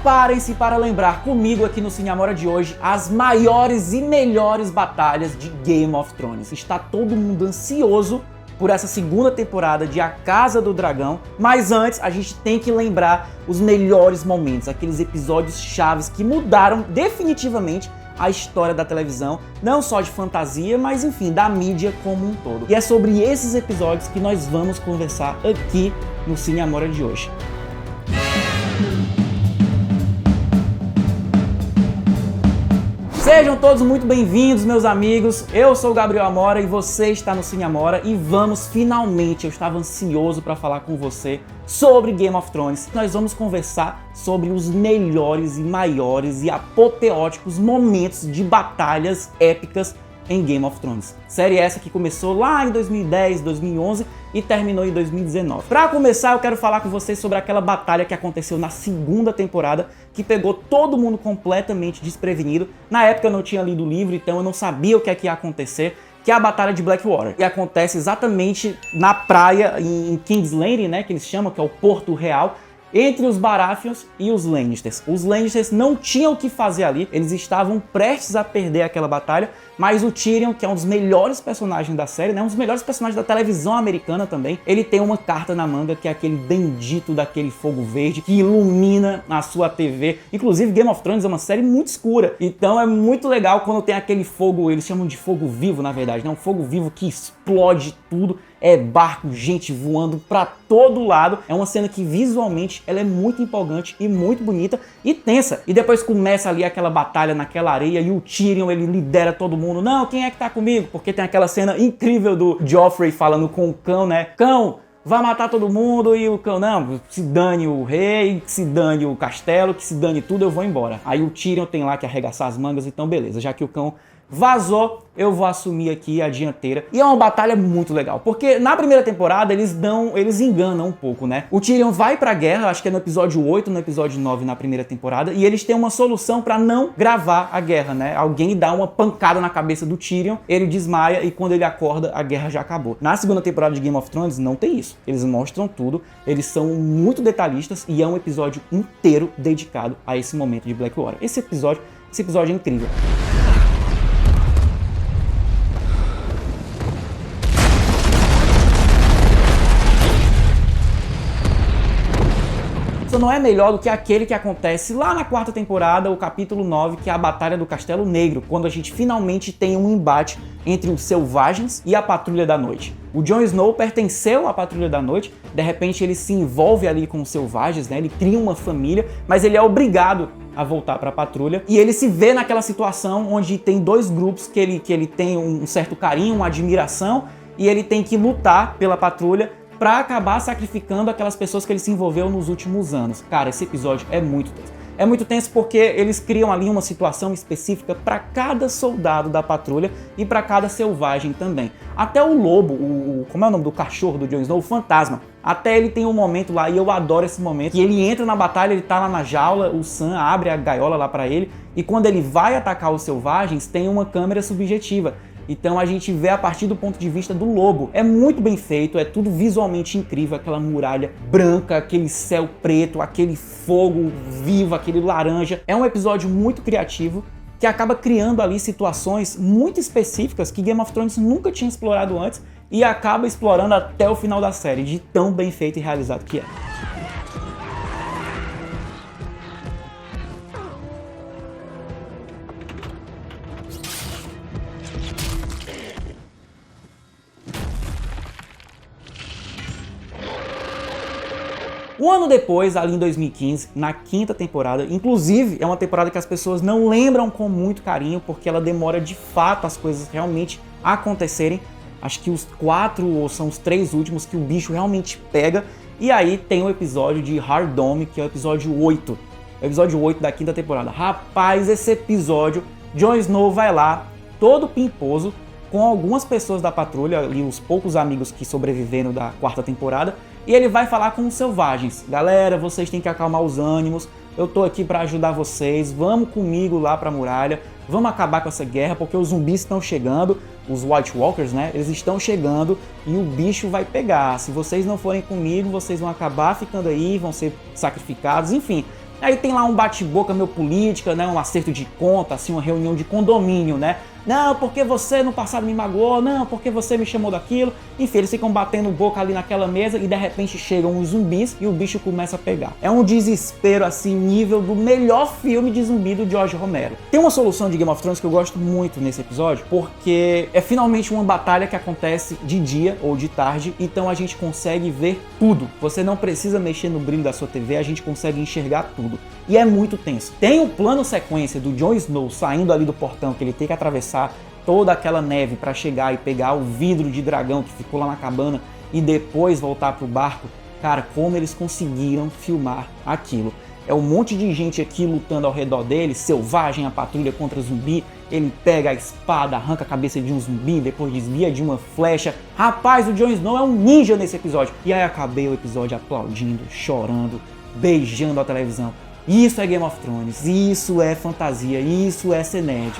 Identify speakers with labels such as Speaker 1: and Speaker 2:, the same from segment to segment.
Speaker 1: Preparem-se para lembrar comigo aqui no Cine Amora de hoje as maiores e melhores batalhas de Game of Thrones. Está todo mundo ansioso por essa segunda temporada de A Casa do Dragão, mas antes a gente tem que lembrar os melhores momentos, aqueles episódios chaves que mudaram definitivamente a história da televisão, não só de fantasia, mas enfim, da mídia como um todo. E é sobre esses episódios que nós vamos conversar aqui no Cine Amora de hoje. Sejam todos muito bem-vindos, meus amigos. Eu sou o Gabriel Amora e você está no Cine Amora e vamos finalmente, eu estava ansioso para falar com você sobre Game of Thrones. Nós vamos conversar sobre os melhores e maiores e apoteóticos momentos de batalhas épicas em Game of Thrones. Série essa que começou lá em 2010, 2011 e terminou em 2019. Para começar, eu quero falar com vocês sobre aquela batalha que aconteceu na segunda temporada, que pegou todo mundo completamente desprevenido. Na época eu não tinha lido o livro, então eu não sabia o que é que ia acontecer, que é a Batalha de Blackwater. E acontece exatamente na praia, em King's Landing, né, que eles chamam, que é o Porto Real, entre os Baratheons e os Lannisters. Os Lannisters não tinham o que fazer ali, eles estavam prestes a perder aquela batalha, mas o Tyrion, que é um dos melhores personagens da série, né, um dos melhores personagens da televisão americana também, ele tem uma carta na manga, que é aquele bendito daquele fogo verde que ilumina a sua TV. Inclusive, Game of Thrones é uma série muito escura, então é muito legal quando tem aquele fogo, eles chamam de fogo vivo, na verdade, né, um fogo vivo que explode tudo. É barco, gente voando pra todo lado. É uma cena que visualmente ela é muito empolgante e muito bonita e tensa. E depois começa ali aquela batalha naquela areia e o Tyrion, ele lidera todo mundo. Não, quem é que tá comigo? Porque tem aquela cena incrível do Joffrey falando com o cão, né? Cão, vai matar todo mundo, e o cão, não, se dane o rei, que se dane o castelo, que se dane tudo, eu vou embora. Aí o Tyrion tem lá que arregaçar as mangas, então beleza, já que o cão vazou, eu vou assumir aqui a dianteira. E é uma batalha muito legal, porque na primeira temporada eles enganam um pouco, né? O Tyrion vai pra guerra, acho que é no episódio 8, no episódio 9 na primeira temporada, e eles têm uma solução pra não gravar a guerra, né? Alguém dá uma pancada na cabeça do Tyrion, ele desmaia e quando ele acorda, a guerra já acabou. Na segunda temporada de Game of Thrones não tem isso. Eles mostram tudo, eles são muito detalhistas e é um episódio inteiro dedicado a esse momento de Blackwater. Esse episódio é incrível. Não é melhor do que aquele que acontece lá na quarta temporada, o capítulo 9, que é a Batalha do Castelo Negro, quando a gente finalmente tem um embate entre os Selvagens e a Patrulha da Noite. O Jon Snow pertenceu à Patrulha da Noite, de repente ele se envolve ali com os Selvagens, né? Ele cria uma família, mas ele é obrigado a voltar para a Patrulha e ele se vê naquela situação onde tem dois grupos que ele tem um certo carinho, uma admiração, e ele tem que lutar pela Patrulha pra acabar sacrificando aquelas pessoas que ele se envolveu nos últimos anos. Cara, esse episódio é muito tenso. É muito tenso porque eles criam ali uma situação específica para cada soldado da Patrulha e para cada selvagem também. Até o lobo, como é o nome do cachorro do Jon Snow? O Fantasma. Até ele tem um momento lá, e eu adoro esse momento, que ele entra na batalha, ele tá lá na jaula, o Sam abre a gaiola lá pra ele, e quando ele vai atacar os selvagens, tem uma câmera subjetiva. Então a gente vê a partir do ponto de vista do lobo. É muito bem feito, é tudo visualmente incrível, aquela muralha branca, aquele céu preto, aquele fogo vivo, aquele laranja. É um episódio muito criativo que acaba criando ali situações muito específicas que Game of Thrones nunca tinha explorado antes e acaba explorando até o final da série, de tão bem feito e realizado que é. Um ano depois, ali em 2015, na quinta temporada, inclusive é uma temporada que as pessoas não lembram com muito carinho, porque ela demora de fato as coisas realmente acontecerem. Acho que os 4 ou são os 3 últimos que o bicho realmente pega. E aí tem o episódio de Hard Dome, que é o episódio 8. O episódio 8 da quinta temporada. Rapaz, esse episódio, Jon Snow vai lá, todo pimposo, com algumas pessoas da Patrulha, ali os poucos amigos que sobreviveram da quarta temporada, e ele vai falar com os selvagens. Galera, vocês têm que acalmar os ânimos, eu tô aqui para ajudar vocês, vamos comigo lá pra muralha, vamos acabar com essa guerra, porque os zumbis estão chegando, os White Walkers, né, eles estão chegando e o bicho vai pegar. Se vocês não forem comigo, vocês vão acabar ficando aí, vão ser sacrificados, enfim. Aí tem lá um bate-boca meio política, né, um acerto de conta, assim, uma reunião de condomínio, né? Não, porque você no passado me magoou, não, porque você me chamou daquilo. Enfim, eles ficam batendo boca ali naquela mesa e de repente chegam os zumbis e o bicho começa a pegar. É um desespero, assim, nível do melhor filme de zumbi do George Romero. Tem uma solução de Game of Thrones que eu gosto muito nesse episódio, porque é finalmente uma batalha que acontece de dia ou de tarde, então a gente consegue ver tudo. Você não precisa mexer no brilho da sua TV, a gente consegue enxergar tudo. E é muito tenso. Tem o plano sequência do Jon Snow saindo ali do portão, que ele tem que atravessar toda aquela neve para chegar e pegar o vidro de dragão que ficou lá na cabana e depois voltar pro barco. Cara, como eles conseguiram filmar aquilo? É um monte de gente aqui lutando ao redor dele, selvagem, a patrulha contra zumbi. Ele pega a espada, arranca a cabeça de um zumbi, depois desvia de uma flecha. Rapaz, o Jon Snow é um ninja nesse episódio. E aí acabei o episódio aplaudindo, chorando, beijando a televisão. Isso é Game of Thrones, isso é fantasia, isso é ser nerd.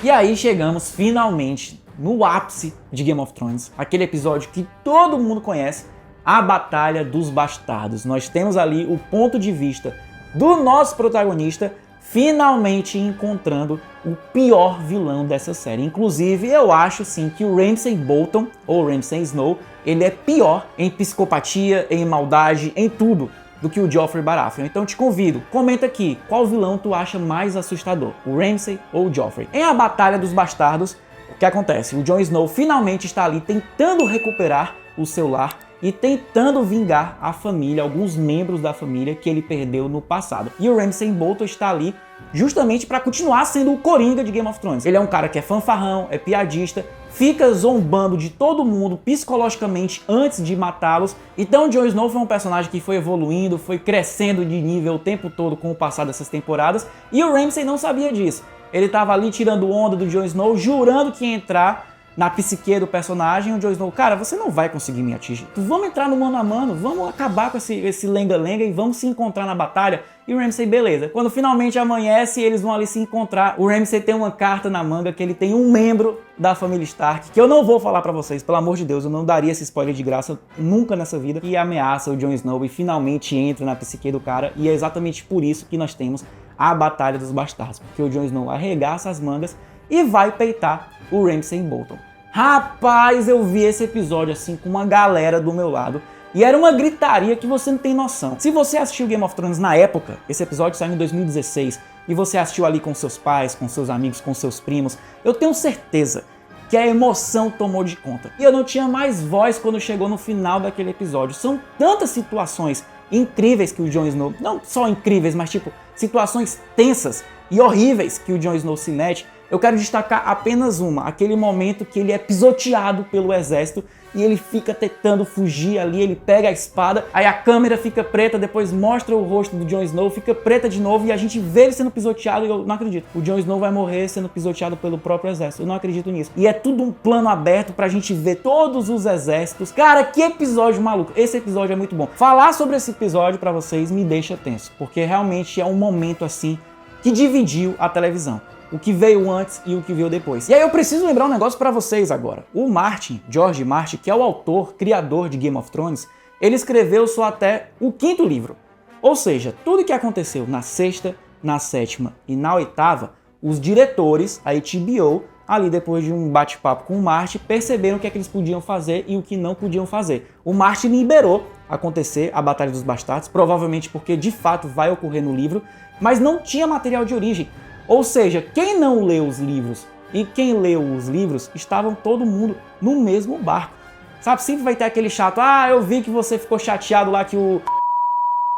Speaker 1: E aí chegamos finalmente no ápice de Game of Thrones, aquele episódio que todo mundo conhece, a Batalha dos Bastardos. Nós temos ali o ponto de vista do nosso protagonista finalmente encontrando o pior vilão dessa série. Inclusive, eu acho sim que o Ramsay Bolton, ou Ramsay Snow, ele é pior em psicopatia, em maldade, em tudo, do que o Joffrey Baratheon. Então te convido, comenta aqui, qual vilão tu acha mais assustador, o Ramsay ou o Joffrey? Em A Batalha dos Bastardos, o que acontece? O Jon Snow finalmente está ali tentando recuperar o seu lar e tentando vingar a família, alguns membros da família que ele perdeu no passado. E o Ramsay Bolton está ali justamente para continuar sendo o Coringa de Game of Thrones. Ele é um cara que é fanfarrão, é piadista, fica zombando de todo mundo psicologicamente antes de matá-los. Então o Jon Snow foi um personagem que foi evoluindo, foi crescendo de nível o tempo todo com o passar dessas temporadas, e o Ramsay não sabia disso. Ele estava ali tirando onda do Jon Snow, jurando que ia entrar na psique do personagem. O Jon Snow, cara, você não vai conseguir me atingir. Vamos entrar no mano a mano, vamos acabar com esse lenga-lenga e vamos se encontrar na batalha. E o Ramsay, beleza. Quando finalmente amanhece, eles vão ali se encontrar. O Ramsay tem uma carta na manga que ele tem um membro da família Stark, que eu não vou falar pra vocês, pelo amor de Deus, eu não daria esse spoiler de graça nunca nessa vida, que ameaça o Jon Snow e finalmente entra na psique do cara. E é exatamente por isso que nós temos a Batalha dos Bastardos, porque o Jon Snow arregaça as mangas e vai peitar o Ramsay Bolton. Rapaz, eu vi esse episódio assim com uma galera do meu lado e era uma gritaria que você não tem noção. Se você assistiu Game of Thrones na época, esse episódio saiu em 2016, e você assistiu ali com seus pais, com seus amigos, com seus primos, eu tenho certeza que a emoção tomou de conta. E eu não tinha mais voz quando chegou no final daquele episódio. São tantas situações incríveis que o Jon Snow, não só incríveis, mas tipo, situações tensas e horríveis que o Jon Snow se mete. Eu quero destacar apenas uma, aquele momento que ele é pisoteado pelo exército e ele fica tentando fugir ali, ele pega a espada, aí a câmera fica preta, depois mostra o rosto do Jon Snow, fica preta de novo e a gente vê ele sendo pisoteado e eu não acredito. O Jon Snow vai morrer sendo pisoteado pelo próprio exército, eu não acredito nisso. E é tudo um plano aberto pra gente ver todos os exércitos. Cara, que episódio maluco, esse episódio é muito bom. Falar sobre esse episódio pra vocês me deixa tenso, porque realmente é um momento assim que dividiu a televisão. O que veio antes e o que veio depois. E aí eu preciso lembrar um negócio pra vocês agora. O Martin, George Martin, que é o autor, criador de Game of Thrones, ele escreveu só até o 5º livro. Ou seja, tudo que aconteceu na 6ª, na 7ª e na 8ª, os diretores, a HBO, ali depois de um bate-papo com o Martin, perceberam o que é que eles podiam fazer e o que não podiam fazer. O Martin liberou acontecer a Batalha dos Bastardos, provavelmente porque de fato vai ocorrer no livro, mas não tinha material de origem. Ou seja, quem não leu os livros e quem leu os livros estavam todo mundo no mesmo barco. Sabe, sempre vai ter aquele chato, eu vi que você ficou chateado lá que o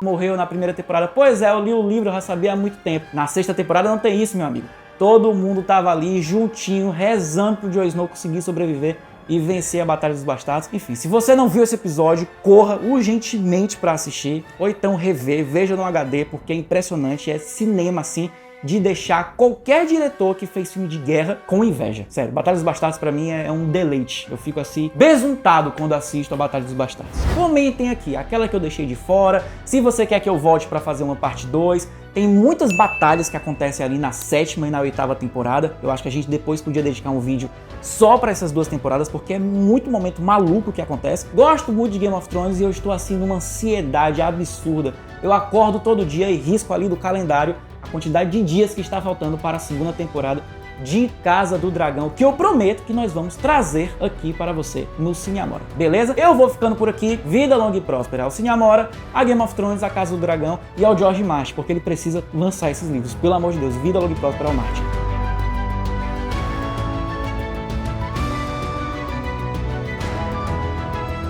Speaker 1: morreu na primeira temporada. Pois é, eu li o livro, eu já sabia há muito tempo. Na 6ª temporada não tem isso, meu amigo. Todo mundo tava ali juntinho, rezando pro Jon Snow conseguir sobreviver e vencer a Batalha dos Bastardos. Enfim, se você não viu esse episódio, corra urgentemente para assistir, ou então rever, veja no HD, porque é impressionante, é cinema assim, de deixar qualquer diretor que fez filme de guerra com inveja. Sério, Batalha dos Bastardos pra mim é um deleite. Eu fico assim, besuntado quando assisto a Batalha dos Bastardos. Comentem aqui, aquela que eu deixei de fora, se você quer que eu volte pra fazer uma parte 2, Tem muitas batalhas que acontecem ali na 7ª e na 8ª temporada. Eu acho que a gente depois podia dedicar um vídeo só para essas 2 temporadas, porque é muito momento maluco que acontece. Gosto muito de Game of Thrones e eu estou assim numa ansiedade absurda. Eu acordo todo dia e risco ali do calendário a quantidade de dias que está faltando para a 2ª temporada de Casa do Dragão, que eu prometo que nós vamos trazer aqui para você no Cine Amora, beleza? Eu vou ficando por aqui, vida longa e próspera ao Cine Amora, a Game of Thrones, a Casa do Dragão e ao George Martin, porque ele precisa lançar esses livros, pelo amor de Deus, vida longa e próspera ao Martin.